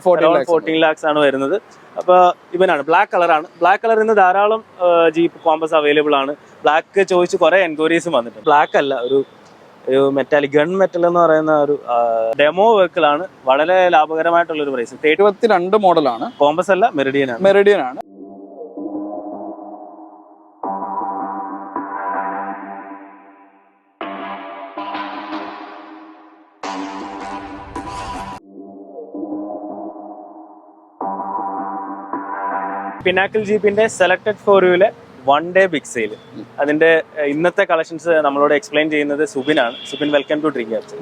14 lakhs ആണ് വരുന്നത്. അപ്പോൾ ഇവനാണ് ബ്ലാക്ക് കളറാണ്. ബ്ലാക്ക് കളറിൽ നിന്ന് ധാരാളം ജീപ്പ് കോമ്പസ് അവൈലബിൾ ആണ്. ബ്ലാക്ക് ചോദിച്ച് കുറേ എൻക്വയറീസും വന്നിട്ടുണ്ട്. ബ്ലാക്ക് അല്ല, ഒരു മെറ്റാലിക് ഗൺ മെറ്റൽ എന്ന് പറയുന്ന ഒരു ഡെമോ വെഹിക്കിൾ ആണ്. വളരെ ലാഭകരമായിട്ടുള്ള ഒരു പ്രൈസ്. 72 മോഡലാണ്. കോമ്പസ് അല്ല, മെറിഡിയൻ ആണ്. പിനാക്കിൾ ജീപ്പിന്റെ സെലക്ടഡ് ഫോർ യുവിലെ 1 day ബിഗ് സെയിൽ. അതിന്റെ ഇന്നത്തെ കളക്ഷൻസ് നമ്മളോട് എക്സ്പ്ലെയിൻ ചെയ്യുന്നത് സുബിനാണ്. Subin, welcome to Dream Capture.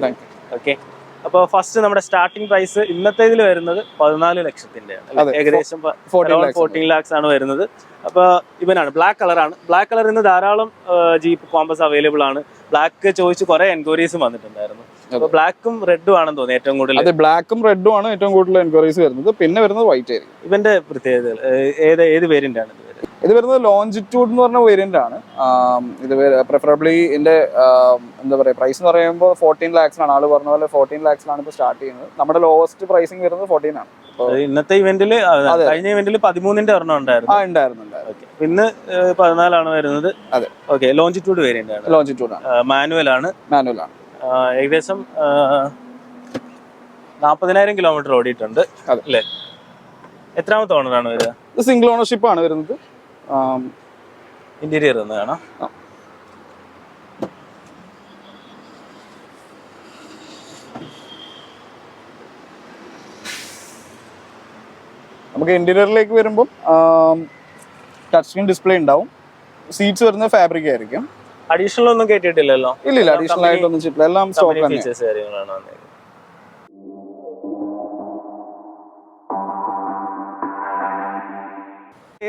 Okay, അപ്പോൾ ഫസ്റ്റ് നമ്മുടെ സ്റ്റാർട്ടിംഗ് പ്രൈസ് ഇന്നത്തെ ഇതിൽ വരുന്നത് 14 ലക്ഷത്തിന്റെ ഏകദേശം 14 lakhs ആണ് വരുന്നത്. അപ്പോൾ ഇവനാണ് ബ്ലാക്ക് കളറാണ്. ബ്ലാക്ക് കളറിൽ നിന്ന് ധാരാളം ജീപ്പ് കോമ്പസ് അവൈലബിൾ ആണ്. ബ്ലാക്ക് ചോദിച്ച് കുറെ എൻക്വയറീസും വന്നിട്ടുണ്ടായിരുന്നു. അപ്പോൾ ബ്ലാക്കും റെഡും ആണെന്ന് തോന്നുന്നു ഏറ്റവും കൂടുതൽ. അതെ, ബ്ലാക്കും റെഡും ആണ് ഏറ്റവും കൂടുതൽ എൻക്വയറീസ് വരുന്നത്. പിന്നെ വരുന്നത് വൈറ്റ് ആയിരിക്കും. ഇവന്റെ പ്രത്യേകതകൾ ഏത് വേരിയന്റ് ആണ്? ഇത് വരുന്നത് ലോഞ്ചിറ്റ്യൂഡ് എന്ന് പറഞ്ഞ വേരിയന്റ് ആണ്. ഇത് പ്രിഫറബിളി ഇതിന്റെ എന്താ പറയുക, പ്രൈസ് എന്ന് പറയുമ്പോൾ 14 lakhs ആണ്. ആള് പറഞ്ഞ പോലെ 14 lakhs ആണ് ഇപ്പോൾ സ്റ്റാർട്ട് ചെയ്യുന്നത്. നമ്മുടെ ലോവസ്റ്റ് പ്രൈസിങ് വരുന്നത് 14 ആണ്. ഇന്നത്തെ ഇവന്റിൽ, കഴിഞ്ഞ ഇവന്റിൽ 13 ഒരെണ്ണം ഉണ്ടായിരുന്നു. ഇന്ന് 14 ആണ് വരുന്നത്. അതെ, ഓക്കെ. ലോഞ്ചിറ്റ്യൂഡ് വേരിയന്റ് ആണ്. ലോഞ്ചിറ്റ്യൂഡ് ആണ്. മാനുവൽ ആണ്. ഏകദേശം 40,000 കിലോമീറ്റർ ഓടിയിട്ടുണ്ട് അല്ലേ? എത്രാമത്തെ ഓണറാണ് വരിക? ഇത് സിംഗിൾ ഓണർഷിപ്പ് ആണ് വരുന്നത്. ഇന്റീരിയർ ഒന്ന് കാണാം. നമുക്ക് ഇന്റീരിയറിലേക്ക് വരുമ്പോൾ ടച്ച് സ്ക്രീൻ ഡിസ്പ്ലേ ഉണ്ടാവും. സീറ്റ്സ് വരുന്നത് ഫാബ്രിക് ആയിരിക്കും. അഡീഷണൽ ഒന്നും കേട്ടിട്ടില്ലല്ലോ? ഇല്ല, അഡീഷണൽ ആയിട്ടൊന്നും ചെയ്തിട്ടില്ല. എല്ലാം സ്റ്റോക്ക് തന്നെ.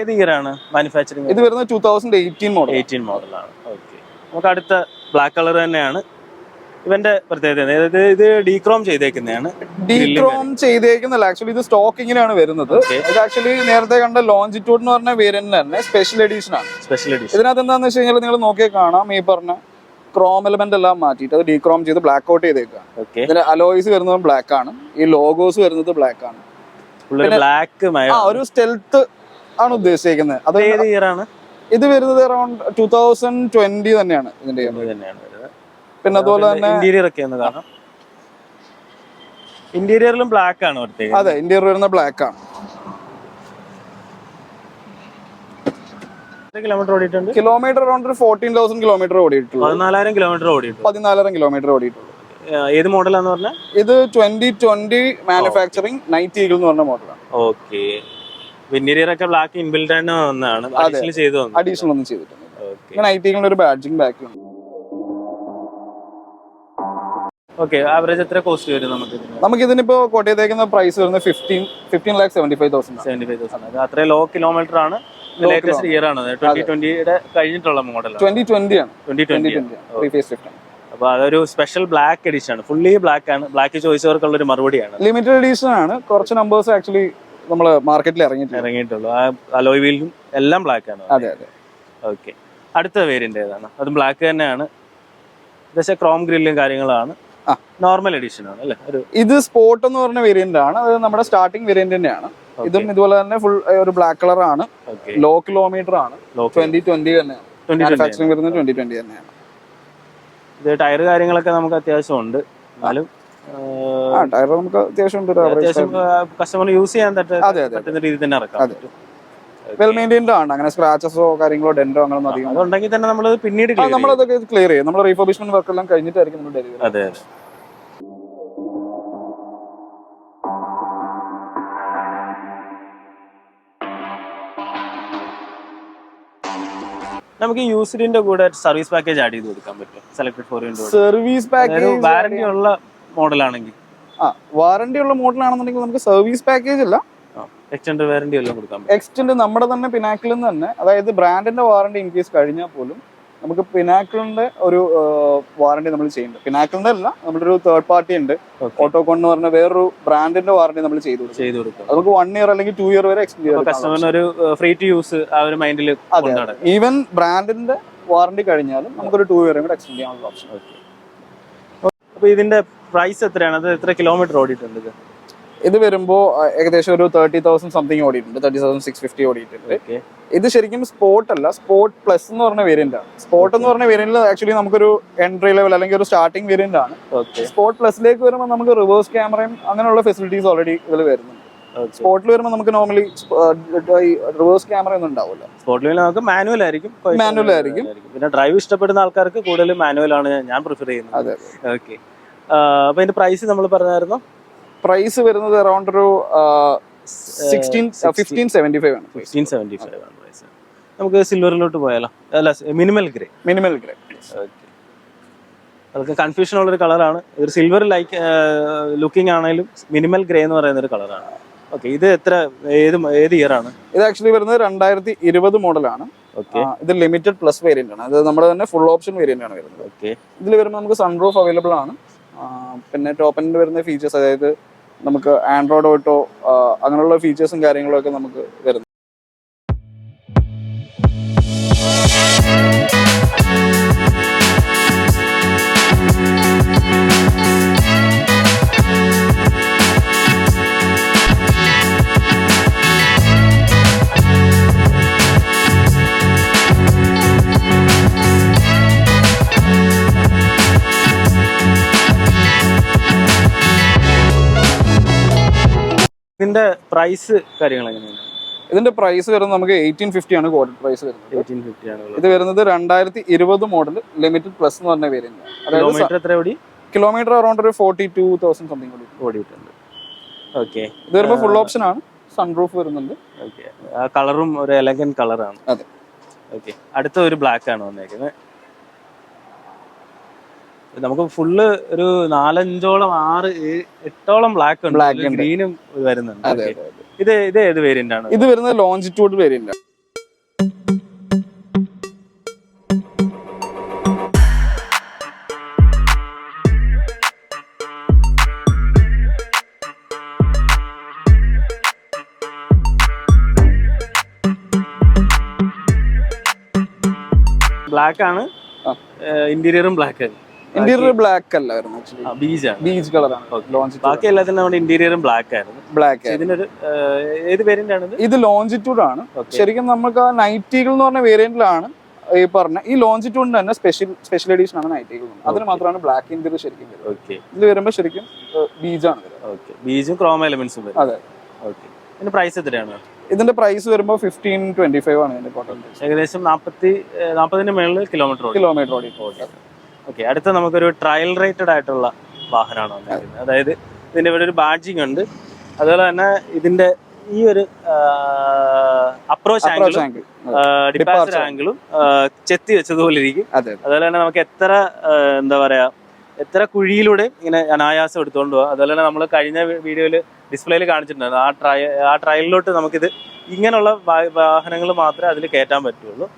ഏത് ഇയർ ആണ് മാനുഫാക്ചറിംഗ്? ഇത് വരുന്നത് 2018 മോഡലാണ്. ഓക്കെ, നമുക്ക് അടുത്ത ബ്ലാക്ക് കളർ തന്നെയാണ്. ഇവന്റെ പ്രത്യേകത ഇത് ഡീക്രോം ചെയ്തേക്കുന്നതാണ്. ഡീക്രോം ചെയ്തേക്കുന്നല്ല, ആക്ച്വലി ഇത് സ്റ്റോക്കിങ്ങിനാണ് വരുന്നത്. ഇത് ആക്ച്വലി നേരത്തെ കണ്ട ലോഞ്ചിറ്റ്യൂഡ് എന്ന് പറഞ്ഞ വേരിയന്റ് തന്നെ സ്പെഷ്യൽ എഡിഷൻ ആണ്. ഇതിനകത്ത് എന്താണെന്ന് വെച്ച് കഴിഞ്ഞാൽ നിങ്ങൾ നോക്കിയാൽ കാണാം, ഈ പറഞ്ഞ ക്രോം എലമെന്റ് എല്ലാം മാറ്റിയിട്ട് അത് ഡീക്രോം ചെയ്ത് ബ്ലാക്ക് ഔട്ട് ചെയ്തേക്കാണ്. ഇതിന്റെ അലോയ്സ് വരുന്നത് ബ്ലാക്ക് ആണ്. ഈ ലോഗോസ് വരുന്നത് ബ്ലാക്ക് ആണ്. ഒരു സ്റ്റെൽത്ത് ആണ് ഉദ്ദേശിക്കുന്നത്. അത് ഏത് ഇയർ ആണ്? ഇത് വരുന്നത് അറൌണ്ട് 2020 തന്നെയാണ് ഇതിന്റെ. പിന്നെ അതുപോലെ തന്നെ ഇന്റീരിയർ ഒക്കെ ഒന്ന് കാണാം. ഇന്റീരിയറിലും ബ്ലാക്ക് ആണ്. അതെ, ഇന്റീരിയർ വരുന്ന ബ്ലാക്ക് ആണ്. കിലോമീറ്റർ അറൌണ്ട് 14,000 കിലോമീറ്റർ ഓടിയിട്ടുള്ളൂ. 14,000 കിലോമീറ്റർ ഓടിയിട്ടുള്ളൂ. ഏത് മോഡലാന്ന് പറഞ്ഞാൽ? ഇത് 2020 മാനുഫാക്ചറിംഗ് നൈറ്റ് ഈഗിൾ എന്ന് പറഞ്ഞ മോഡലാണ്. ഓക്കെ, ഇന്റീരിയർ ഒക്കെ ബ്ലാക്ക് ഇൻബിൽഡ് ആണ് വന്നതാണ്. അഡീഷണൽ ഒന്നും ചെയ്തിട്ടുണ്ട്. നൈറ്റ് ഈഗിളിന്റെ ഒരു ബാഡ്ജിംഗ് ബാക്ക് ഉണ്ട്. ഓക്കെ, ആവറേജ് എത്ര കോസ്റ്റ് വരും നമുക്ക് ഇതിനിപ്പോ കോട്ട് ചെയ്തേക്കുന്ന പ്രൈസ് വരുന്നത് 15,75,000. അത്രയും ലോ കിലോമീറ്റർ ആണ്. ലേറ്റസ്റ്റ് ഇയർ ആണ്. 2020 കഴിഞ്ഞിട്ടുള്ള മോഡൽ. 2020 ആണ്. അപ്പൊ അതൊരു സ്പെഷ്യൽ ബ്ലാക്ക് എഡിഷൻ ആണ്. ഫുള്ളി ബ്ലാക്ക് ആണ്. ബ്ലാക്ക് ചോദിച്ചവർക്കുള്ള ഒരു മറുപടിയാണ്. ലിമിറ്റഡ് എഡിഷൻ ആണ്. കുറച്ച് നമ്പേഴ്സ് ആക്ച്വലി നമ്മള് മാർക്കറ്റിൽ ഇറങ്ങിയിട്ടുള്ളൂ. അലോയ് വീലും എല്ലാം ബ്ലാക്ക് ആണ്. അതെ. ഓക്കെ, അടുത്ത വേരിയന്റ് ഏതാണ്? അതും ബ്ലാക്ക് തന്നെയാണ്. പക്ഷേ ക്രോം ഗ്രില്ലും കാര്യങ്ങളാണ്. നോർമൽ എഡിഷൻ ആണ് അല്ലേ? ഇത് സ്പോർട്ട് എന്ന് പറഞ്ഞ വേരിയന്റ് ആണ്. അത് നമ്മുടെ സ്റ്റാർട്ടിംഗ് വേരിയന്റ് തന്നെയാണ്. ഇതും ഇതുപോലെ തന്നെ ഫുൾ ഒരു ബ്ലാക്ക് കളർ ആണ്. ലോ കിലോമീറ്റർ ആണ്. 2020 തന്നെയാണ്. മാനുഫാക്ചറിംഗ് വരുന്നത് 2020 തന്നെയാണ്. ഇത് ടയർ കാര്യങ്ങളൊക്കെ നമുക്ക് അത്യാവശ്യം ഉണ്ട്. എന്നാലും ടയർ നമുക്ക് അത്യാവശ്യം കസ്റ്റമർ യൂസ് ചെയ്യാൻ പറ്റുന്ന രീതിയിൽ തന്നെ ഇറക്കാം. വെൽ മെയിൻറ്റൈൻഡ് ആണ്. അങ്ങനെ സ്ക്രാച്ചസോ കാര്യങ്ങളോ ഡെന്റോ അങ്ങനെ അധികം അതുണ്ടെങ്കിൽ തന്നെ നമ്മൾ പിന്നീട് നമ്മളതൊക്കെ ക്ലിയർ ചെയ്യും. നമ്മൾ റീഫർബിഷ്മെന്റ് വർക്ക് എല്ലാം കഴിഞ്ഞിട്ടായിരിക്കും നമ്മൾ ഡെലിവറി. അതെ. നമുക്ക് യൂസ്ഡിന്റെ കൂടെ സർവീസ് പാക്കേജ് ആഡ് ചെയ്ത് കൊടുക്കാൻ പറ്റും. Selected for service package warranty ഉള്ള മോഡലാണെങ്കിൽ വാറന്റി ഉള്ള മോഡലാണെന്നുണ്ടെങ്കിൽ നമുക്ക് സർവീസ് പാക്കേജ് അല്ല, എക്സ്റ്റൻഡ് വാറന്റി എല്ലാം കൊടുക്കാം. എക്സ്റ്റൻഡ് നമ്മുടെ തന്നെ പിനാക്കിളിൽ നിന്ന് തന്നെ, അതായത് ബ്രാൻഡിന്റെ വാറന്റി ഇൻ കേസ് കഴിഞ്ഞാൽ പോലും നമുക്ക് പിനാക്കിളിന്റെ ഒരു വാറന്റി നമ്മൾ ചെയ്യുന്നുണ്ട്. പിനാക്കിളിന്റെ അല്ല, നമ്മുടെ ഒരു തേർഡ് പാർട്ടി ഉണ്ട്, ഓട്ടോകോൺ എന്ന് പറഞ്ഞ വേറൊരു ബ്രാൻഡിന്റെ വാറന്റി നമ്മൾ ചെയ്തു കൊടുക്കും. നമുക്ക് 1 year അല്ലെങ്കിൽ 2 year വരെ എക്സ്റ്റെൻഡ് ചെയ്യാം. കസ്റ്റമറിന് ഒരു ഫ്രീ ടു യൂസ് ആ ഒരു മൈൻഡിൽ. ഈവൻ ബ്രാൻഡിന്റെ വാറന്റി കഴിഞ്ഞാലും നമുക്കൊരു 2 year കൂടെ എക്സ്റ്റെൻഡ് ചെയ്യാനുള്ള ഓപ്ഷൻ. അപ്പൊ ഇതിന്റെ പ്രൈസ് എത്രയാണ്? അത് എത്ര കിലോമീറ്റർ ഓടിയിട്ടുണ്ട്? ഇത് വരുമ്പോൾ ഏകദേശം ഒരു 30,000 സംതിങ് ഓടിയിട്ടുണ്ട്, 30,650 ഓടിയിട്ടുണ്ട്. ഇത് ശരിക്കും സ്പോർട്ട് അല്ല, സ്പോർട്ട് പ്ലസ് എന്ന് പറഞ്ഞ വേരിയന്റ് ആണ്. സ്പോർട്ട് എന്ന് പറഞ്ഞ വേരിയന്റിൽ ആക്ച്വലി നമുക്കൊരു എൻട്രി ലെവൽ അല്ലെങ്കിൽ ഒരു സ്റ്റാർട്ടിംഗ് വേരിയന്റ് ആണ്. സ്പോർട്ട് പ്ലസിലേക്ക് വരുമ്പോൾ നമുക്ക് റിവേഴ്സ് ക്യാമറയും അങ്ങനെയുള്ള ഫെസിലിറ്റീസ് ഓൾറെഡി ഇതിൽ വരുന്നുണ്ട്. സ്പോർട്ടിൽ വരുമ്പോൾ നമുക്ക് നോർമലി റിവേഴ്സ് ക്യാമറ ഒന്നും ഉണ്ടാവില്ല. സ്പോർട്ടിൽ നമുക്ക് മാനുവൽ ആയിരിക്കും. പിന്നെ ഡ്രൈവ് ഇഷ്ടപ്പെടുന്ന ആൾക്കാർക്ക് കൂടുതൽ മാനുവൽ ആണ് ഞാൻ പ്രിഫർ ചെയ്യുന്നത്. അതെ. ഓക്കെ. അപ്പൊ ഇതിന്റെ പ്രൈസ് നമ്മൾ പറഞ്ഞായിരുന്നു. പ്രൈസ് വരുന്നത് അറൌണ്ട് ഒരു 1575 ആണ്. 1575 ആണ് പ്രൈസ്. നമുക്ക് സിൽവറിലോട്ട് പോയാലോ? അല്ല, മിനിമൽ ഗ്രേ. ഓക്കെ. അതൊക്കെ കൺഫ്യൂഷൻ ഉള്ളൊരു കളറാണ്. ഒരു സിൽവർ ലൈക്ക് ലുക്കിംഗ് ആണെങ്കിലും മിനിമൽ ഗ്രേ എന്ന് പറയുന്ന ഒരു കളറാണ്. ഓക്കെ. ഇത് ഏത് ഇയർ ആണ്? ഇത് ആക്ച്വലി വരുന്നത് 2020 മോഡലാണ്. ഇത് ലിമിറ്റഡ് പ്ലസ് വേരിയന്റ് ആണ്. അത് നമ്മുടെ തന്നെ ഫുൾ ഓപ്ഷൻ വേരിയന്റ് ആണ് വരുന്നത്. ഓക്കെ. ഇതിൽ വരുമ്പോൾ നമുക്ക് സൺറൂഫ് അവൈലബിൾ ആണ്. പിന്നെ ടോപ്പ് എൻഡ് വരുന്ന ഫീച്ചേഴ്സ്, അതായത് നമുക്ക് ആൻഡ്രോയിഡ് ഓട്ടോ അങ്ങനെയുള്ള ഫീച്ചേഴ്സും കാര്യങ്ങളും ഒക്കെ നമുക്ക് വരുന്നു. ഇതിന്റെ പ്രൈസ് കാര്യങ്ങൾ എങ്ങനെയാണ്? ഇതിന്റെ പ്രൈസ് വരുന്നത് നമുക്ക് 1850 ആണ് കോഡ് പ്രൈസ് വരുന്നത്. 1850 ആണ്. ഇത് വരുന്നത് 2020 മോഡൽ ലിമിറ്റഡ് പ്ലസ് എന്ന് പറഞ്ഞ വേരിയന്റ്. കിലോമീറ്റർ എത്ര ഓടി? കിലോമീറ്റർ അറൌണ്ട് ഒരു 42,000 സംതിങ് ഓടിയിട്ടുണ്ട്. ഓക്കെ. ഇത് വരുമ്പോൾ ഫുൾ ഓപ്ഷൻ ആണ്, സൺറൂഫ് വരുന്നുണ്ട്. ഓക്കെ. ആ കളറും ഒരു എലഗന്റ് കളറാണ്. അതെ. ഓക്കെ. അടുത്ത ഒരു ബ്ലാക്ക് ആണ് വന്നേക്കുന്നത്. നമുക്ക് ഫുള്ള് ഒരു 4-5ഓളം 6-8ഓളം ബ്ലാക്ക് ഉണ്ട്, ഗ്രീനും വരുന്നുണ്ട്. ഇത് ഏത് വേരിയന്റ് ആണ്? ഇത് വരുന്നത് ലോഞ്ചിറ്റ്യൂഡ് വേരിയന്റ് ആണ്. ബ്ലാക്ക് ആണ്. ഇന്റീരിയറും ബ്ലാക്ക് ആണ്. ഇന്റീരിയർ ബ്ലാക്ക് അല്ല വരുന്നത്, ബീച്ച് കളറാണ്. ബാക്കി എല്ലാത്തിനും നമ്മുടെ ഇന്റീരിയറും ബ്ലാക്ക് ആയിരുന്നു. ബ്ലാക്ക്. ഇതിനൊരു ഏത് വേരിയന്റ് ആണ്? ഇത് ലോഞ്ചിറ്റ്യൂഡ് ആണ്. ശരിക്കും നമുക്ക് ആ നൈറ്റീകൾ എന്ന് പറഞ്ഞ വേരിയന്റിലാണ് ഈ പറഞ്ഞ. ഈ ലോഞ്ചിറ്റ്യൂഡിന്റെ തന്നെ സ്പെഷ്യൽ എഡിഷൻ ആണ് നൈറ്റീകൾ. അതിന് മാത്രമാണ് ബ്ലാക്ക് ഇന്റീരിയർ ശരിക്കും വരുന്നത്. ഇതിൽ വരുമ്പോൾ ശരിക്കും ബീജാണ് വരുന്നത്. ബീജും ക്രോം എലമെന്റ്സും വരും. അതെ. ഓക്കെ. ഇതിന്റെ പ്രൈസ് എത്രയാണ്? ഇതിന്റെ പ്രൈസ് വരുമ്പോൾ 1525 ആണ് ഇതിന്റെ ടോട്ടൽ. ഏകദേശം 40-ന് മേളിൽ കിലോമീറ്റർ ഓടി. ഓക്കെ. അടുത്ത നമുക്കൊരു ട്രയൽ റേറ്റഡ് ആയിട്ടുള്ള വാഹനമാണ് വന്നിരിക്കുന്നത്. അതായത് ഇതിന്റെ ഇവിടെ ഒരു ബാഡ്ജിങ് ഉണ്ട്. അതുപോലെ തന്നെ ഇതിന്റെ ഈ ഒരു അപ്രോച്ച് ആംഗിളും ഡിപ്പാച്ചർ ആംഗിളും ചെത്തി വെച്ചതുപോലെ ഇരിക്കും. അതുപോലെ തന്നെ നമുക്ക് എത്ര കുഴിയിലൂടെ ഇങ്ങനെ അനായാസം എടുത്തുകൊണ്ട് പോകാം. അതുപോലെ തന്നെ നമ്മൾ കഴിഞ്ഞ വീഡിയോയിൽ ഡിസ്പ്ലേയിൽ കാണിച്ചിട്ടുണ്ടായിരുന്നു. ആ ട്രയലിലോട്ട് നമുക്കിത് ഇങ്ങനെയുള്ള വാഹനങ്ങൾ മാത്രമേ അതിൽ കയറ്റാൻ പറ്റുള്ളൂ.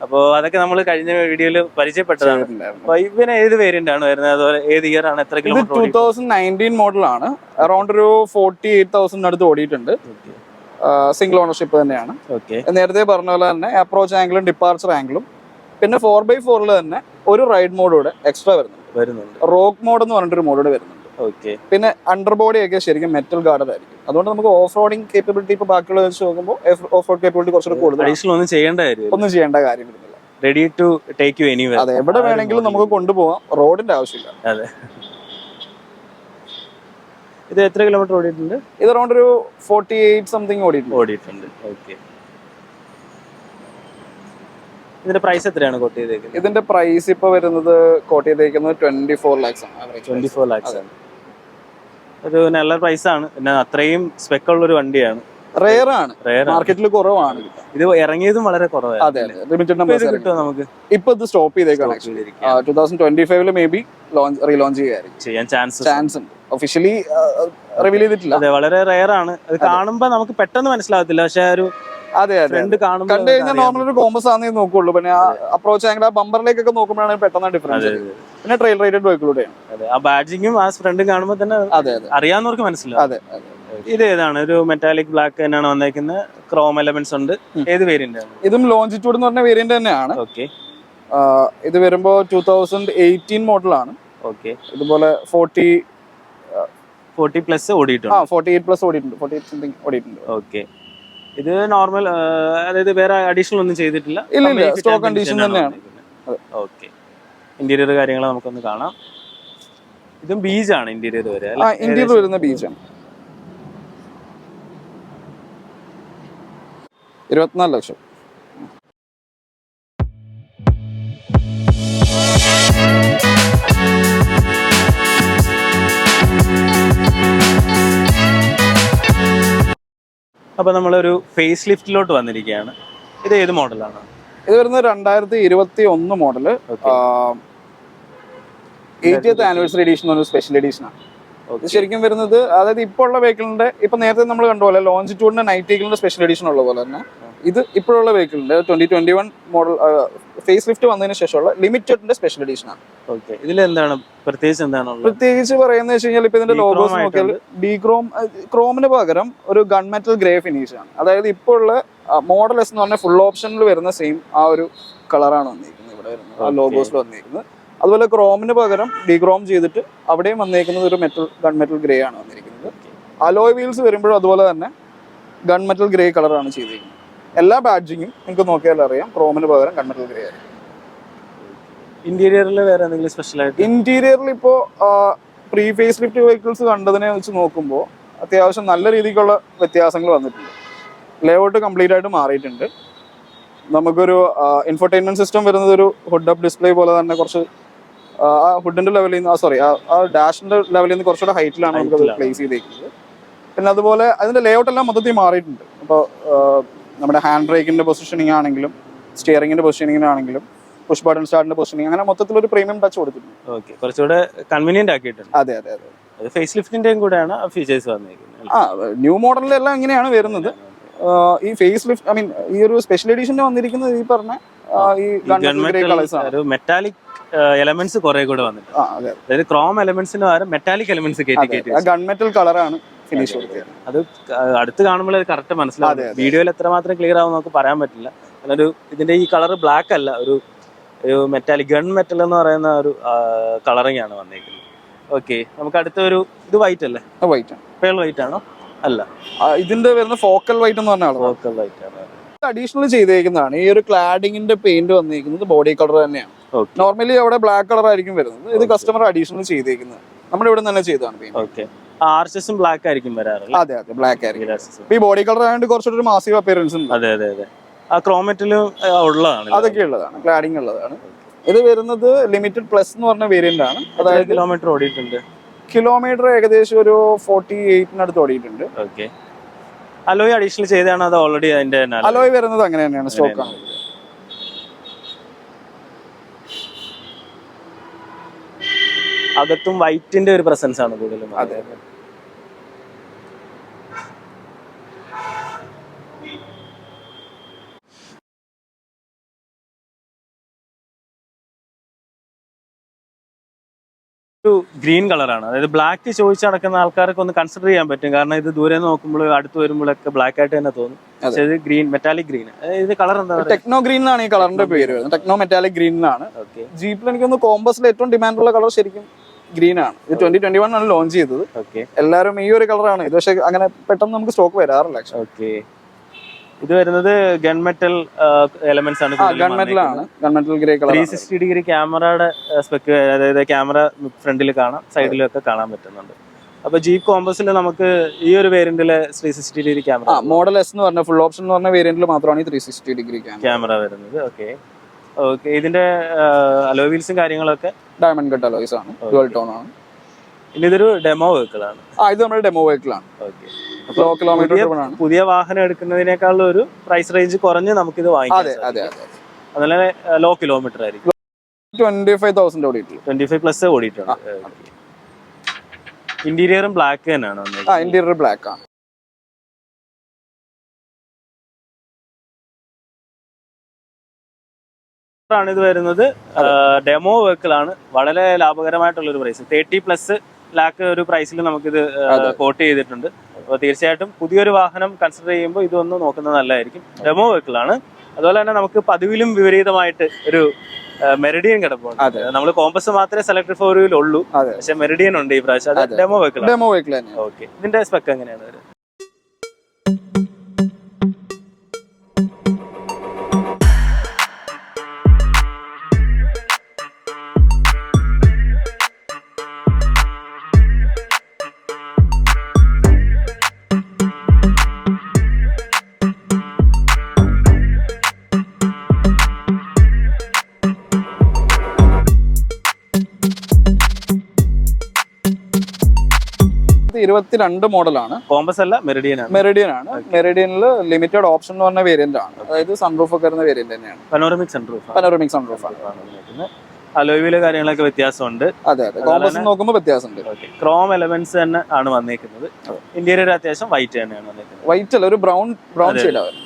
അപ്പോൾ അതൊക്കെ നമ്മൾ കഴിഞ്ഞ വീഡിയോയിൽ പരിചയപ്പെട്ടതാണ്. അപ്പൊ ഇവന് ഏത് വേരിയന്റ് ആണ് വരുന്നത്? അതുപോലെ ഏത് ഇയർ ആണ്? എത്ര കിലോമീറ്റർ? 2019 മോഡലാണ്. അറൌണ്ട് ഒരു 48,000 അടുത്ത് ഓടിയിട്ടുണ്ട്. സിംഗിൾ ഓണർഷിപ്പ് തന്നെയാണ്. നേരത്തെ പറഞ്ഞ പോലെ തന്നെ അപ്രോച്ച് ആംഗിളും ഡിപ്പാർച്ചർ ആംഗിളും പിന്നെ 4x4 തന്നെ ഒരു റൈഡ് മോഡൂടെ എക്സ്ട്രാ വരുന്നുണ്ട്. റോക്ക് മോഡ് എന്ന് പറഞ്ഞിട്ടൊരു മോഡൂടെ വരുന്നുണ്ട്. പിന്നെ അണ്ടർ ബോഡി ഒക്കെ ശരിക്കും മെറ്റൽ ഗാർഡഡ് ആയിരിക്കും. അതുകൊണ്ട് നമുക്ക് ഓഫ് റോഡിംഗ് കേപ്പബിലിറ്റി ഇപ്പൊ ബാക്കിയുള്ള വെച്ച് നോക്കുമ്പോൾ ഓഫ് റോഡ് കേപ്പബിലിറ്റി കുറച്ചുകൂടെ കൂടുതൽ. ഒന്നും ചെയ്യേണ്ട കാര്യമില്ല. Ready to take you anyway. അതെ, എവിടെ വേണമെങ്കിലും നമുക്ക് കൊണ്ടുപോകാം. റോഡിന്റെ ആവശ്യമില്ല. അതെ. ഇത് എത്ര കിലോമീറ്റർ ഓടിയിട്ടുണ്ട്? ഇത് അറൗണ്ട് ഒരു 48 സംതിങ് ഓടിയിട്ടുണ്ട്. ഓക്കെ. ഇതിന്റെ പ്രൈസ് എത്രയാണ് കോട്ട് ചെയ്തേക്കുന്നത്? ഇതിന്റെ പ്രൈസ് ഇപ്പൊ വരുന്നത് കോട്ട് ചെയ്തേക്കുന്നത് 24 lakhs ആണ്. 24 lakhs ആണ്. ഒരു നല്ല പ്രൈസ് ആണ്. പിന്നെ അത്രയും സ്പെക്ക് ഉള്ള ഒരു വണ്ടിയാണ്. റെയർ ആണ്, മാർക്കറ്റിൽ കുറവാണ്. ഇത് ഇറങ്ങിയതും വളരെ കുറവാണ്. അതെ, ലിമിറ്റഡ് നമ്പേഴ്സ് കിട്ടും നമുക്ക്. ഇപ്പൊ ഇത് സ്റ്റോപ്പ് ചെയ്തേക്കാണ്. 2025 മേ ബി റീലോഞ്ച് ചെയ്യാൻ ചാൻസ് ഉണ്ട്. ഒഫീഷ്യലി റിവീൽ ചെയ്തിട്ടില്ല. അതെ, വളരെ റെയർ ആണ്. അത് കാണുമ്പോ നമുക്ക് പെട്ടെന്ന് മനസ്സിലാവത്തില്ല. പക്ഷെ ഒരു കണ്ടു കഴിഞ്ഞാൽ നോർമൽ ഒരു കോമ്പസ് ആണെന്നേ നോക്കുള്ളൂ. പിന്നെ അപ്രോച്ച് ആംഗിൾ, ആ ബമ്പറിലേക്കൊക്കെ നോക്കുമ്പോഴാണ് പെട്ടെന്ന് ഡിഫറൻസ്. പിന്നെ ട്രെയിൽ റേറ്റഡ് വെഹിക്കിളൂടെയാണ്. ആ ബാഡ്ജിങ്ങും ആ ഫ്രണ്ടും കാണുമ്പോൾ തന്നെ അറിയാവുന്നവർക്ക് മനസ്സിലാവും. അതെ. ഇത് ഏതാണ്? ഒരു മെറ്റാലിക് ബ്ലാക്ക് തന്നെയാണ് വന്നേക്കുന്നത്. ക്രോം എലമെന്റ്സ് ഉണ്ട്. ഏത് വേരിയന്റ് ആണ്? ഇതും ലോഞ്ചിറ്റ്യൂഡ് എന്ന് പറഞ്ഞ വേരിയന്റ് തന്നെയാണ്. ഓക്കെ. ഇത് വരുമ്പോ 2018 മോഡലാണ്. ഓക്കെ. ഇതുപോലെ 40+ ഓടിയിട്ടുണ്ട്. 48+ ഓടിയിട്ടുണ്ട്, 48 സംതിങ് ഓടിയിട്ടുണ്ട്. ഓക്കെ, ഇത് നോർമൽ, അതായത് വേറെ അഡീഷണൽ ഒന്നും ചെയ്തിട്ടില്ല? ഇല്ല, സ്റ്റോക്ക് കണ്ടീഷൻ തന്നെയാണ്. ഓക്കെ, ഇന്റീരിയർ കാര്യങ്ങൾ നമുക്കൊന്ന് കാണാം. ഇതും ബീജാണ് ഇന്റീരിയർ വരെ? ഇന്റീരിയർ വരുന്ന ബീജാണ്. 24 ലക്ഷം. അപ്പൊ നമ്മളൊരു ഫേസ് ലിഫ്റ്റിലോട്ട് വന്നിരിക്കുകയാണ്. ഇത് ഏത് മോഡലാണ്? ഇത് വരുന്നത് 2021 മോഡല്, 80th ആനിവേഴ്സറി എഡീഷൻ ഒരു സ്പെഷ്യൽ എഡീഷൻ ആണ്. ഇത് ശരിക്കും വരുന്നത്, അതായത് ഇപ്പോൾ ഉള്ള വെഹിക്കിളിന്റെ, ഇപ്പൊ നേരത്തെ നമ്മൾ കണ്ട പോലെ ലോഞ്ചിറ്റ്യൂഡിന്റെ നൈറ്റ് വെഹിക്കിളിന്റെ സ്പെഷ്യൽ എഡീഷൻ ഉള്ള പോലെ തന്നെ ഇത് ഇപ്പോഴുള്ള വെഹിക്കിളിന്റെ 2021 മോഡൽ ഫേസ് ലിഫ്റ്റ് വന്നതിന് ശേഷമുള്ള ലിമിറ്റഡിന്റെ സ്പെഷ്യൽ എഡീഷൻ ആണ്. ഓക്കെ, ഇതിൽ എന്താണ് പ്രത്യേകിച്ച് പറയുന്നത് വെച്ച് കഴിഞ്ഞാൽ ഇപ്പൊ ഇതിന്റെ ലോഗോസ് നോക്കിയാൽ ക്രോമിന് പകരം ഒരു ഗൺ മെറ്റൽ ഗ്രേ ഫിനിഷ് ആണ്. അതായത് ഇപ്പോൾ ഉള്ള മോഡൽ എസ് എന്ന് പറഞ്ഞാൽ ഫുൾ ഓപ്ഷനിൽ വരുന്ന സെയിം ആ ഒരു കളറാണ് വന്നിരിക്കുന്നത് ഇവിടെ വരുന്നത്, ആ ലോഗോസിൽ വന്നിരിക്കുന്നത്. അതുപോലെ ക്രോമിന് പകരം ഡീക്രോം ചെയ്തിട്ട് അവിടെയും വന്നിരിക്കുന്നത് ഒരു ഗൺ മെറ്റൽ ഗ്രേ ആണ് വന്നിരിക്കുന്നത്. അലോയ് വീൽസ് വരുമ്പോഴും അതുപോലെ തന്നെ ഗൺ മെറ്റൽ ഗ്രേ കളറാണ് ചെയ്തിരിക്കുന്നത്. എല്ലാ ബാഡ്ജിങ്ങും നിങ്ങൾക്ക് നോക്കിയാൽ അറിയാം ക്രോമിന് പകരം ഗൺ മെറ്റൽ ഗ്രേ ആണ്. ഇന്റീരിയറിൽ വേറെ എന്തെങ്കിലും സ്പെഷ്യൽ ആയിട്ട്? ഇന്റീരിയറിൽ ഇപ്പോൾ പ്രീ ഫേസ് ലിഫ്റ്റ് വെഹിക്കിൾസ് കണ്ടതിനെ വെച്ച് നോക്കുമ്പോൾ അത്യാവശ്യം നല്ല രീതിക്കുള്ള വ്യത്യാസങ്ങൾ വന്നിട്ടുണ്ട്. ലേഔട്ട് കംപ്ലീറ്റ് ആയിട്ട് മാറിയിട്ടുണ്ട്. നമുക്കൊരു ഇൻഫർടൈൻമെന്റ് സിസ്റ്റം വരുന്നത് ഒരു ഹുഡ് അപ്പ് ഡിസ്പ്ലേ പോലെ തന്നെ കുറച്ച് ആ ഹുഡിന്റെ ലെവലിൽ നിന്ന് ആ ഡാഷിന്റെ ലെവലിൽ നിന്ന് കുറച്ചുകൂടെ ഹൈറ്റിലാണ് നമുക്കത് പ്ലേസ് ചെയ്തേക്കുന്നത്. പിന്നെ അതുപോലെ അതിന്റെ ലേഔട്ട് എല്ലാം മൊത്തത്തിൽ മാറിയിട്ടുണ്ട്. ഇപ്പോൾ നമ്മുടെ ഹാൻഡ് ബ്രേക്കിന്റെ പൊസിഷനിങ് ആണെങ്കിലും സ്റ്റിയറിംഗിന്റെ പൊസിഷനിങ്ങിനാണെങ്കിലും പുഷ് ബട്ടൺ സ്റ്റാർട്ടിന്റെ പൊസിഷനിങ്, അങ്ങനെ മൊത്തത്തിൽ ഒരു പ്രീമിയം ടച്ച് കൊടുത്തിട്ടുണ്ട്. ഓക്കെ, കുറച്ചുകൂടെ കൺവീനിയന്റ് ആക്കിയിട്ടുണ്ട്. അതെ. ഫേസ് ലിഫ്റ്റിന്റെയും കൂടെയാണ് ഫീച്ചേഴ്സ് വന്നിരിക്കുന്നത്. ന്യൂ മോഡലിലെല്ലാം ഇങ്ങനെയാണ് വരുന്നത്. ഈ ഫേസ് ലിഫ്റ്റ്, ഐ മീൻ ഈ ഒരു സ്പെഷ്യൽ എഡിഷന്റെ വന്നിരിക്കുന്നത് ഈ പറഞ്ഞ ഈ മെറ്റാലിക് എലമെന്റ്സ് കുറെ കൂടെ വന്നിട്ടുണ്ട്. അതായത് ക്രോം എലമെന്റ്സിന് പകരം മെറ്റാലിക് എലമെന്റ്സ് ഗൺ മെറ്റൽ കളറാണ് ഫിനിഷ് കൊടുത്തത്. അത് അടുത്ത് കാണുമ്പോൾ കറക്റ്റ് മനസ്സിലാവും. വീഡിയോയിൽ എത്രമാത്രം ക്ലിയർ ആവും നമുക്ക് പറയാൻ പറ്റില്ല. ഒരു ഇതിന്റെ ഈ കളർ ബ്ലാക്ക് അല്ല, ഒരു മെറ്റാലിക് ഗൺ മെറ്റൽ എന്ന് പറയുന്ന ഒരു കളറിംഗ് ആണ് വന്നിരിക്കുന്നത്. ഓക്കെ, നമുക്ക് അടുത്തൊരു ഇത് വൈറ്റ് അല്ലേ? വൈറ്റ്, പേൾ വൈറ്റ് ആണോ? അല്ല, ഇതിന്റെ വരുന്ന ഫോക്കൽ വൈറ്റ് എന്ന് പറഞ്ഞാൽ ഫോക്കൽ വൈറ്റ് ആണ്. അഡീഷണൽ ചെയ്തേക്കുന്നതാണ്. ഈ ഒരു ക്ലാഡിങ്ങിന്റെ പെയിന്റ് വന്നിരിക്കുന്നത് ബോഡി കളർ തന്നെയാണ്. നോർമലി അവിടെ ബ്ലാക്ക് കളർ ആയിരിക്കും വരുന്നത്. ഇത് കസ്റ്റമർ അഡീഷണൽ ചെയ്തേക്കുന്നത് നമ്മുടെ ഇവിടെ തന്നെ ചെയ്തതാണ്. ഓക്കെ, ആർച്ചസും ബ്ലാക്ക് ആയിരിക്കും വരാറ്. അതെ, ബ്ലാക്ക് ആയിരിക്കും. ഈ ബോഡി കളർ ആയതുകൊണ്ട് കുറച്ചൊരു ഒരു മാസീവ് അപ്പിയറൻസ് ഉണ്ട്. അതെ. ആ ക്രോമറ്റിലും ഉള്ളതാണ്, അതൊക്കെ ഉള്ളതാണ്, ക്ലാഡിങ് ഉള്ളതാണ്. ഇത് വരുന്നത് ലിമിറ്റഡ് പ്ലസ് എന്ന് പറഞ്ഞ വേരിയന്റ് ആണ്. അതായത് കിലോമീറ്റർ ഓടിയിട്ടുണ്ട്. കിലോമീറ്റർ ഏകദേശം ഒരു 48 ഓടിയിട്ടുണ്ട്. ഓക്കെ, അലോയ് അഡീഷണൽ ചെയ്താണ് അത് ഓൾറെഡി? അതിന്റെ അലോയ് വരുന്നത് അങ്ങനെ തന്നെയാണ്, സ്റ്റോക്ക് ആണ്. അകത്തും വൈറ്റിന്റെ ഒരു പ്രസൻസ് ആണ് കൂടുതലും. അതെ. ഒരു ഗ്രീൻ കളറാണ്. അതായത് ബ്ലാക്ക് ചോദിച്ച് നടക്കുന്ന ആൾക്കാർക്ക് ഒന്ന് കൺസിഡർ ചെയ്യാൻ പറ്റും. കാരണം ഇത് ദൂരെ നോക്കുമ്പോൾ അടുത്ത് വരുമ്പോഴൊക്കെ ബ്ലാക്ക് ആയിട്ട് തന്നെ തോന്നും. പക്ഷേ ഇത് ഗ്രീൻ, മെറ്റാലിക് ഗ്രീൻ. ഇത് കളർ എന്താ? ടെക്നോ ഗ്രീൻ എന്നാണ് ഈ കളറിന്റെ പേര് വരുന്നത്. ടെക്നോ മെറ്റാലിക് ഗ്രീൻ എന്നാണ്. ജീപ്പിൽ എനിക്കൊന്ന് കോമ്പസിൽ ഏറ്റവും ഡിമാൻഡുള്ള കളർ ശരിക്കും ഗ്രീൻ ആണ്. ഇത് 2021 ആണ് ലോഞ്ച് ചെയ്തത്. എല്ലാവരും ഈ ഒരു കളറാണ്. ഇത് പക്ഷേ അങ്ങനെ പെട്ടെന്ന് നമുക്ക് സ്റ്റോക്ക് വരാറില്ല. ഓക്കെ, ഇത് വരുന്നത് ഗൺ മെറ്റൽ എലമെന്റ്സ് ആണ്. ഗൺ മെറ്റൽ ആണ്, gun metal grey colour. 360 degree ക്യാമറയുടെ സ്പെക്, അതായത് ക്യാമറ ഫ്രണ്ടിൽ കാണാം, സൈഡിലും ഒക്കെ കാണാൻ പറ്റുന്നുണ്ട്. അപ്പൊ ജീപ്പ് കോമ്പസിൽ നമുക്ക് ഈ ഒരു വേരിയന്റില് 360 ഡിഗ്രി ക്യാമറ, മോഡൽ എസ് എന്ന് പറഞ്ഞ ഫുൾ ഓപ്ഷൻ എന്ന് പറഞ്ഞ വേരിയന്റിൽ മാത്രമാണ് ഈ 360 ഡിഗ്രി ക്യാമറ വരുന്നത്. ഓക്കെ, ഇതിന്റെ അലോയ് വീൽസും കാര്യങ്ങളൊക്കെ ഡയമണ്ട് കട്ട് അലോയ്സ് ആണ്, ഡുവൽ ടോൺ ആണ്. ഇനി ഇതൊരു ഡെമോ വെഹിക്കിൾ ആണ്. ഇത് നമ്മുടെ ഡെമോ വെഹിക്കിൾ ആണ്. ഓക്കെ, പുതിയ വാഹനം എടുക്കുന്നതിനേക്കാളും ഒരു പ്രൈസ് റേഞ്ച് കുറഞ്ഞ് നമുക്കിത് വാങ്ങിക്കാം. അതുപോലെ ലോ കിലോമീറ്റർ ആയിരിക്കും. 25,000 ഓടിയിട്ടുണ്ട്. 25+ ഓടിയിട്ടുണ്ട്. ഇന്റീരിയറും ബ്ലാക്ക് തന്നെയാണ്. ഇന്റീരിയർ ബ്ലാക്ക് ആണ്. ഇത് വരുന്നത് ഡെമോ വെഹിക്കിൾ ആണ്. വളരെ ലാഭകരമായിട്ടുള്ള ഒരു പ്രൈസ്, 30+ ലാക്ക് ഒരു പ്രൈസിൽ നമുക്കിത് കോട്ട് ചെയ്തിട്ടുണ്ട്. അപ്പോൾ തീർച്ചയായിട്ടും പുതിയൊരു വാഹനം കൺസിഡർ ചെയ്യുമ്പോൾ ഇതൊന്ന് നോക്കുന്നത് നല്ലതായിരിക്കും. ഡെമോ വെഹിക്കിൾ ആണ്. അതുപോലെ തന്നെ നമുക്ക് പതിവിലും വിപരീതമായിട്ട് ഒരു മെറിഡിയൻ കിടപ്പുണ്ട്. നമ്മൾ കോമ്പസ് മാത്രമേ സെലക്ടഡ് ഫോർ വീൽ ഉള്ളൂ, പക്ഷെ മെറിഡിയൻ ഉണ്ട് ഈ പ്രാവശ്യം. അത് ഡെമോ വെഹിക്കിൾ. ഓക്കെ, ഇതിന്റെ സ്പെക്ക് എങ്ങനെയാണ് വരുന്നത്? മോഡലാണ്. കോമ്പസ് അല്ല, മെറിഡിയൻ ആണ്. മെറിഡിയനിൽ ലിമിറ്റഡ് ഓപ്ഷൻ എന്ന് പറഞ്ഞ വേരിയന്റ് ആണ്. അതായത് സൺറൂഫ് ഒക്കെ വരുന്ന വേരിയന്റ് തന്നെയാണ്. പനോറമിക് സൺറൂഫ് ആണ്. അലോയ് വീല് കാര്യങ്ങളൊക്കെ വ്യത്യാസമുണ്ട്. അതെ, കോമ്പസ് നോക്കുമ്പോൾ വ്യത്യാസമുണ്ട്. ക്രോം എലമെന്റ്സ് തന്നെ ആണ് വന്നിരിക്കുന്നത്. ഇന്റീരിയർ അത്യാവശ്യം വൈറ്റ് തന്നെയാണ് വന്നിരിക്കുന്നത്. വൈറ്റ് അല്ല, ഒരു ബ്രൗൺ ഷെയ്ഡാണ്.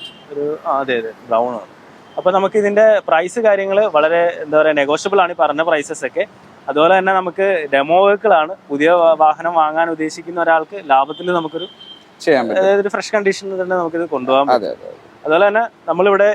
അതെ ബ്രൗൺ ആണ്. അപ്പൊ നമുക്ക് ഇതിന്റെ പ്രൈസ് കാര്യങ്ങൾ വളരെ എന്താ പറയാ നെഗോഷ്യബിൾ ആണ്, ഈ പറഞ്ഞ പ്രൈസസ് ഒക്കെ. അതുപോലെ തന്നെ നമുക്ക് ഡെമോ വെഹിക്കിളാണ്. പുതിയ വാഹനം വാങ്ങാൻ ഉദ്ദേശിക്കുന്ന ഒരാൾക്ക് ലാഭത്തിൽ നമുക്കൊരു ചെയ്യാൻ പറ്റും. അതായത് ഒരു ഫ്രഷ് കണ്ടീഷനിൽ തന്നെ നമുക്കിത് കൊണ്ടുപോകാൻ പറ്റും. അതുപോലെ തന്നെ നമ്മളിവിടെ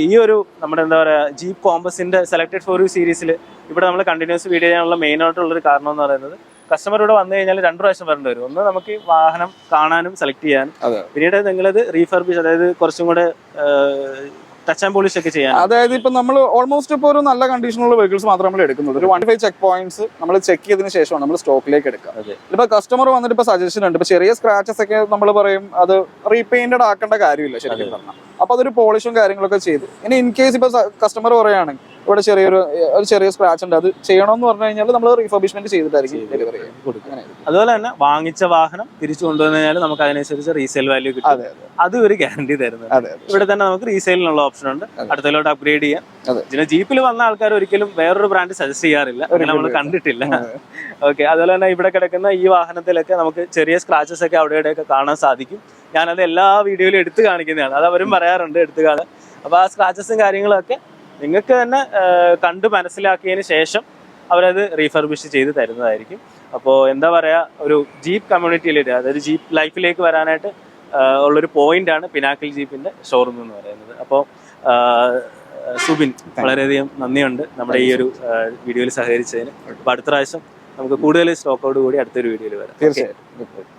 ഈ ഒരു നമ്മുടെ എന്താ പറയാ ജീപ്പ് കോമ്പസിന്റെ സെലക്ടഡ് ഫോർ യു സീരീസിൽ ഇവിടെ നമ്മൾ കണ്ടിന്യൂസ് വീഡിയോ ചെയ്യാനുള്ള മെയിൻ ആയിട്ടുള്ള ഒരു കാരണം എന്ന് പറയുന്നത്, കസ്റ്റമർ ഇവിടെ വന്നു കഴിഞ്ഞാൽ 2 പ്രാവശ്യം വരേണ്ടി വരും. ഒന്ന് നമുക്ക് വാഹനം കാണാനും സെലക്ട് ചെയ്യാനും, പിന്നീട് നിങ്ങളത് റീഫർബിഷ്, അതായത് കുറച്ചും കൂടെ ടച്ച് ആൻഡ് പോളിഷ് ഒക്കെ ചെയ്യാൻ. അതായത് ഇപ്പൊ നമ്മൾ ഓൾമോസ്റ്റ് ഇപ്പോൾ ഒരു നല്ല കണ്ടീഷനുള്ള വെഹിക്കിൾസ് മാത്രം നമ്മൾ എടുക്കുന്നത്. ഒരു 15 ചെക്ക് പോയിന്റ്സ് നമ്മൾ ചെക്ക് ചെയ്തതിനു ശേഷമാണ് നമ്മൾ സ്റ്റോക്കിലേക്ക് എടുക്കുക. ഇപ്പൊ കസ്റ്റമർ വന്നിട്ട് ഇപ്പൊ സജഷൻ ഉണ്ട്, ഇപ്പൊ ചെറിയ സ്ക്രാച്ചസ് ഒക്കെ നമ്മൾ പറയും അത് റീപെയിന്റഡ് ആക്കേണ്ട കാര്യമില്ല ശരിക്കും പറഞ്ഞാൽ. അപ്പൊ അതൊരു പോളിഷും കാര്യങ്ങളൊക്കെ ചെയ്ത്, ഇനി ഇൻ കേസ് ഇപ്പൊ കസ്റ്റമർ പറയുകയാണെങ്കിൽ ഇവിടെ ചെറിയ സ്ക്രാച്ച് ഉണ്ട്, അത് ചെയ്യണമെന്ന് പറഞ്ഞു കഴിഞ്ഞാൽ നമ്മൾ റീഫർബിഷ്മെന്റ് ചെയ്തിട്ടായിരിക്കും ഡെലിവറി കൊടുക്കുക. അതുപോലെ തന്നെ വാങ്ങിച്ച വാഹനം തിരിച്ചു കൊണ്ടുവന്നു കഴിഞ്ഞാൽ നമുക്ക് അതിനനുസരിച്ച് റീസെയിൽ വാല്യൂ കിട്ടും. അത് ഒരു ഗ്യാരണ്ടി തരുന്നത്. ഇവിടെ തന്നെ നമുക്ക് റീസെയിലിനുള്ള ഓപ്ഷൻ ഉണ്ട്, അടുത്തതിലോട്ട് അപ്ഗ്രേഡ് ചെയ്യാം. പിന്നെ ജീപ്പിൽ വന്ന ആൾക്കാർ ഒരിക്കലും വേറൊരു ബ്രാൻഡ് സജസ്റ്റ് ചെയ്യാറില്ല, നമ്മൾ കണ്ടിട്ടില്ല. ഓക്കെ, അതുപോലെ തന്നെ ഇവിടെ കിടക്കുന്ന ഈ വാഹനത്തിലൊക്കെ നമുക്ക് ചെറിയ സ്ക്രാച്ചസ് ഒക്കെ അവിടെ ഇവിടെയൊക്കെ കാണാൻ സാധിക്കും. ഞാനത് എല്ലാ വീഡിയോയിലും എടുത്ത് കാണിക്കുന്നതാണ്, അത് അവരും പറയാറുണ്ട് എടുത്ത് കാണാൻ. അപ്പൊ ആ സ്ക്രാച്ചസും കാര്യങ്ങളൊക്കെ നിങ്ങൾക്ക് തന്നെ കണ്ട് മനസ്സിലാക്കിയതിന് ശേഷം അവരത് റീഫർബിഷ് ചെയ്ത് തരുന്നതായിരിക്കും. അപ്പോൾ എന്താ പറയുക, ഒരു ജീപ്പ് കമ്മ്യൂണിറ്റിയിലേക്ക്, അതായത് ജീപ്പ് ലൈഫിലേക്ക് വരാനായിട്ട് ഉള്ളൊരു പോയിന്റാണ് പിനാക്കിൾ ജീപ്പിന്റെ ഷോറൂം എന്ന് പറയുന്നത്. അപ്പോൾ സുബിൻ, വളരെയധികം നന്ദിയുണ്ട് നമ്മുടെ ഈ ഒരു വീഡിയോയിൽ സഹകരിച്ചതിന്. അപ്പോൾ അടുത്ത പ്രാവശ്യം നമുക്ക് കൂടുതൽ സ്റ്റോക്കോട് കൂടി അടുത്തൊരു വീഡിയോയിൽ വരാം. തീർച്ചയായും.